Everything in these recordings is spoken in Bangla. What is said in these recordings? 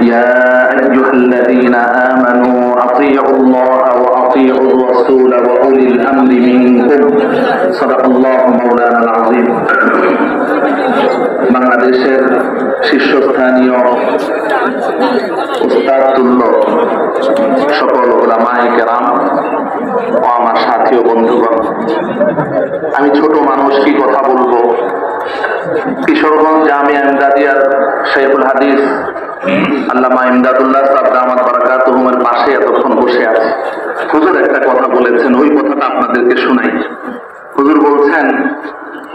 يا أيها الذين آمنوا أطيعوا الله وأطيعوا الرسول وأولي الأمر منكم صدق الله مولانا العظيم বাংলাদেশের শীর্ষস্থানীয় উস্তাদ তুল্য সকল উলামায়ে কেরাম ও আমার সাথী ও বন্ধুগণ, আমি ছোট মানুষ, কি কথা বলবো। কিশোরগঞ্জ জামিয়া ইমদাদিয়ার শেখুল হাদিস আল্লামা ইমদাদুল্লাহ সাহেব দামাত বারাকাতুহুমের পাশে এতক্ষণ বসে আছে। হুজুর একটা কথা বলেছেন, ওই কথাটা আপনাদেরকে শোনাই। হুজুর বলছেন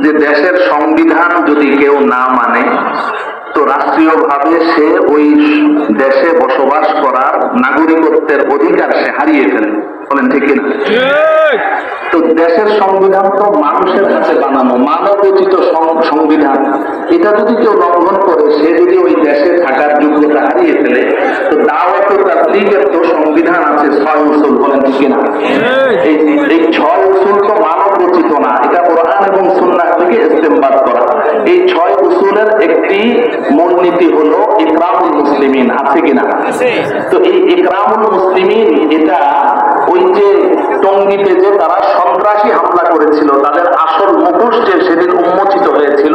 যে দেশের সংবিধান যদি কেউ না মানে তো রাষ্ট্রীয়ভাবে সে ওই দেশে বসবাস করার নাগরিকত্বের অধিকার সে হারিয়ে ফেলে। বলেন ঠিক কিনা? তো দেশের সংবিধান তো মানুষের কাছে বানানো, মানবোচিত সংবিধান। এটা যদি কেউ লঙ্ঘন করে, সে যদি ওই দেশে থাকার যোগ্যতা হারিয়ে ফেলে, তো দাওয়াত ও তাবলীগের তো সংবিধান আছে 6 উসুল। বলেন ঠিক কিনা? এই 6 উসুল তো মানবোচিত না, এটা কোরআন এবং সুন্নাহ থেকে ইস্তেমবাদ করা। এই 6 উসুলের একটি মূলনীতি হলো ইকরামুল মুসলিমিন, আছে কিনা? তো এই ইকরামুল মুসলিমিন, এটা ওই যে টঙ্গীতে যে তারা সন্ত্রাসী হামলা করেছিল, তাদের আসল মুখোশ যে সেদিন উন্মোচিত হয়েছিল,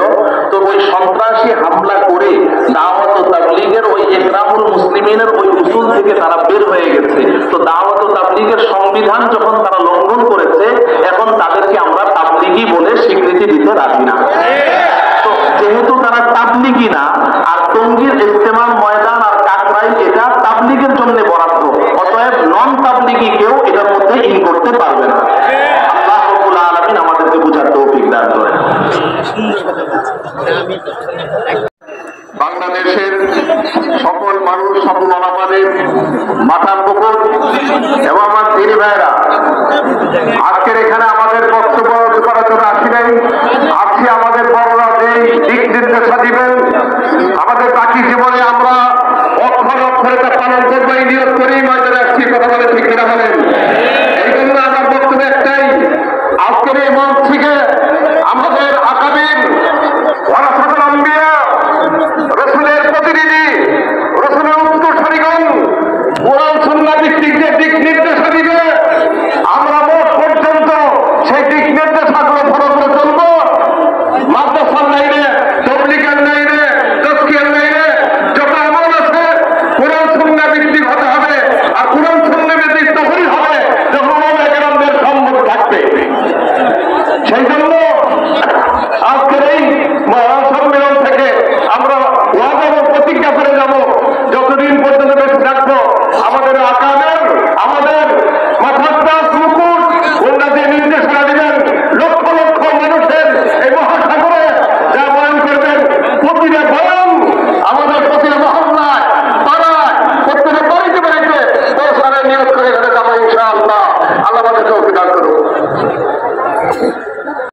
তো ওই সন্ত্রাসী হামলা করে দাওয়াত ও তাবলীগের ওই ইকরামুল মুসলিমিনের ওই উসুল থেকে তারা বের হয়ে গেছে। তো দাওয়াত ও তাবলীগের সংবিধান যখন তারা লঙ্ঘন করেছে, এখন তাদেরকে আমরা তাবলীগী বলে স্বীকৃতি দিতে রাজি না। তো যেহেতু তারা তাবলীগী না, আর টঙ্গীর ইজতেমার ময়দান আর কাকরাই এটা তাবলীগের জন্য বরাদ্দ, অতএব নন তাবলীগী কেউ এটার মধ্যে ইন করতে পারবে না। আল্লাহ রাব্বুল আলামিন আমাদেরকে বুঝার তৌফিক দান করেন। বাংলাদেশের সকল মানুষ, সকল ওলামাদের মাথার মুকুট এবং আমার দিনী ভাইরা, আজকের এখানে আমাদের বক্তব্য করার জন্য আসি নাই। আজকে আমাদের বড়রা যেই দিক নির্দেশনা দিবেন, আমাদের বাকি জীবনে আমরা অক্ষর অক্ষরে তা পালন করব।